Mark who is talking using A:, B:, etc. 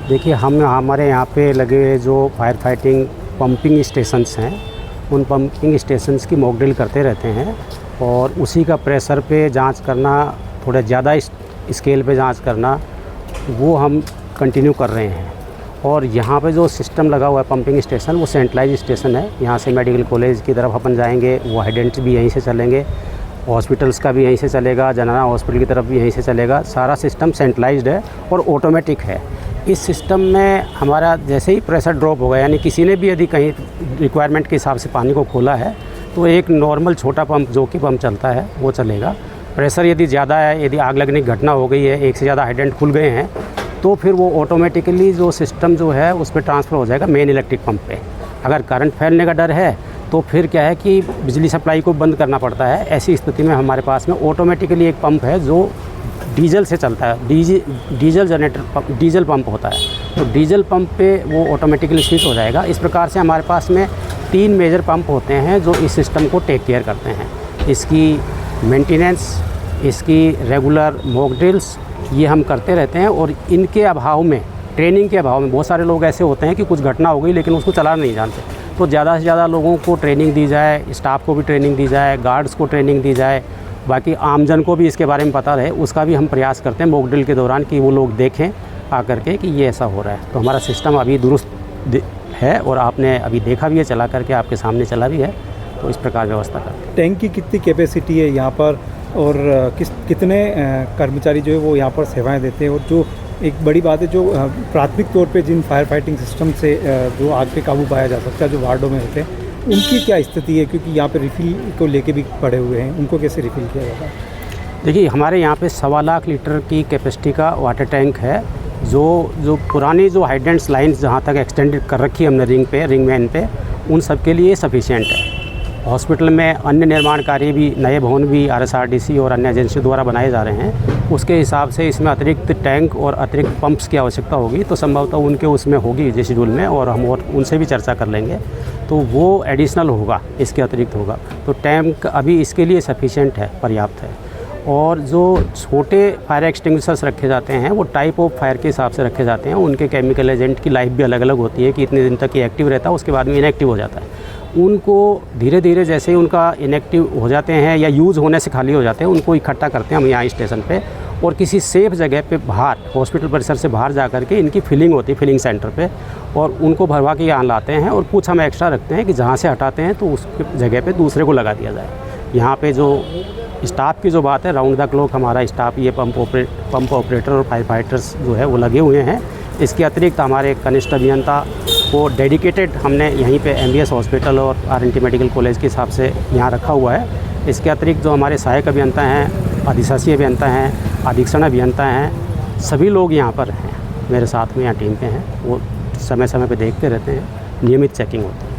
A: देखिए, हमारे यहाँ पे लगे जो फायर फाइटिंग पंपिंग स्टेशंस हैं, उन पंपिंग स्टेशंस की मॉक ड्रिल करते रहते हैं और उसी का प्रेशर पे जांच करना, थोड़ा ज़्यादा स्केल पे जांच करना, वो हम कंटिन्यू कर रहे हैं। और यहाँ पे जो सिस्टम लगा हुआ है पंपिंग स्टेशन, वो सेंट्रलाइज स्टेशन है। यहाँ से मेडिकल कॉलेज की तरफ अपन जाएंगे, वो हाइडेंट भी यहीं से चलेंगे, हॉस्पिटल्स का भी यहीं से चलेगा, जनना हॉस्पिटल की तरफ भी यहीं से चलेगा। सारा सिस्टम सेंट्रलाइज्ड है और ऑटोमेटिक है। इस सिस्टम में हमारा जैसे ही प्रेशर ड्रॉप होगा, यानी किसी ने भी यदि कहीं रिक्वायरमेंट के हिसाब से पानी को खोला है, तो एक नॉर्मल छोटा पंप जो कि पंप चलता है वो चलेगा। प्रेशर यदि ज़्यादा है, यदि आग लगने की घटना हो गई है, एक से ज़्यादा हाइडेंट खुल गए हैं, तो फिर वो ऑटोमेटिकली जो सिस्टम जो है उस पर ट्रांसफ़र हो जाएगा मेन इलेक्ट्रिक पंप पे। अगर करंट फैलने का डर है तो फिर क्या है कि बिजली सप्लाई को बंद करना पड़ता है। ऐसी स्थिति में हमारे पास में ऑटोमेटिकली एक पंप है जो डीजल से चलता है, डीजल जनरेटर डीजल पंप होता है, तो डीजल पंप पे वो ऑटोमेटिकली स्विच हो जाएगा। इस प्रकार से हमारे पास में 3 मेजर पंप होते हैं जो इस सिस्टम को टेक केयर करते हैं। इसकी मेंटेनेंस, इसकी रेगुलर मॉक ड्रिल्स, ये हम करते रहते हैं। और इनके अभाव में, ट्रेनिंग के अभाव में, बहुत सारे लोग ऐसे होते हैं कि कुछ घटना हो गई लेकिन उसको चलाना नहीं जानते, तो ज़्यादा से ज़्यादा लोगों को ट्रेनिंग दी जाए, स्टाफ को भी ट्रेनिंग दी जाए, गार्ड्स को ट्रेनिंग दी जाए, बाकी आमजन को भी इसके बारे में पता रहे, उसका भी हम प्रयास करते हैं मॉक ड्रिल के दौरान कि वो लोग देखें आकर के कि ये ऐसा हो रहा है। तो हमारा सिस्टम अभी दुरुस्त है और आपने अभी देखा भी है, चला करके आपके सामने चला भी है। तो इस प्रकार व्यवस्था करते हैं।
B: टैंक की कितनी कैपेसिटी है यहाँ पर और कितने कर्मचारी जो है वो यहाँ पर सेवाएं देते हैं? और जो एक बड़ी बात है, जो प्राथमिक तौर पे जिन फायर फाइटिंग सिस्टम से जो आग पे काबू पाया जा सकता है, जो वार्डों में होते हैं, उनकी क्या स्थिति है? क्योंकि यहाँ पे रिफ़िल को लेके भी पड़े हुए हैं, उनको कैसे रिफ़िल किया जाता है?
A: देखिए, हमारे यहाँ पे 1.25 लाख लीटर की कैपेसिटी का वाटर टैंक है। जो पुरानी जो हाइडेंट्स लाइन्स जहाँ तक एक्सटेंडेड कर रखी है हमने रिंग मैन पे, उन सब के लिए सफिशिएंट है। हॉस्पिटल में अन्य निर्माण कार्य भी, नए भवन भी RSRDC और अन्य एजेंसियों द्वारा बनाए जा रहे हैं, उसके हिसाब से इसमें अतिरिक्त टैंक और अतिरिक्त पंप्स की आवश्यकता होगी, तो संभवतः उनके उसमें होगी जिस शेड्यूल में, और हम और उनसे भी चर्चा कर लेंगे, तो वो एडिशनल होगा, इसके अतिरिक्त होगा। तो टैंक अभी इसके लिए सफिशिएंट है, पर्याप्त है। और जो छोटे फायर एक्सटिंग्विशर्स रखे जाते हैं, वो टाइप ऑफ फायर के हिसाब से रखे जाते हैं। उनके केमिकल एजेंट की लाइफ भी अलग अलग होती है कि इतने दिन तक ये एक्टिव रहता है, उसके बाद में इनएक्टिव हो जाता है। उनको धीरे धीरे जैसे ही उनका इनएक्टिव हो जाते हैं या यूज़ होने से खाली हो जाते हैं, उनको इकट्ठा करते हैं हम यहाँ स्टेशन पे, और किसी सेफ जगह पे बाहर, हॉस्पिटल परिसर से बाहर जा कर के इनकी फिलिंग होती है, फिलिंग सेंटर पे, और उनको भरवा के यहाँ लाते हैं। और कुछ हम एक्स्ट्रा रखते हैं कि जहाँ से हटाते हैं तो उस जगह पे दूसरे को लगा दिया जाए। यहाँ पे जो स्टाफ की जो बात है, राउंड द क्लॉक हमारा स्टाफ, ये पंप ऑपरेटर और फायर फाइटर्स जो है वो लगे हुए हैं। इसके अतिरिक्त हमारे कनिष्ठ अभियंता को डेडिकेटेड हमने यहीं पे MBS हॉस्पिटल और RNT मेडिकल कॉलेज के हिसाब से यहाँ रखा हुआ है। इसके अतिरिक्त जो हमारे सहायक अभियंता हैं, अधिशासी अभियंता हैं, अधीक्षण अभियंता हैं, सभी लोग यहाँ पर हैं, मेरे साथ में यहाँ टीम पे हैं। वो समय समय पे देखते रहते हैं, नियमित चेकिंग होती है।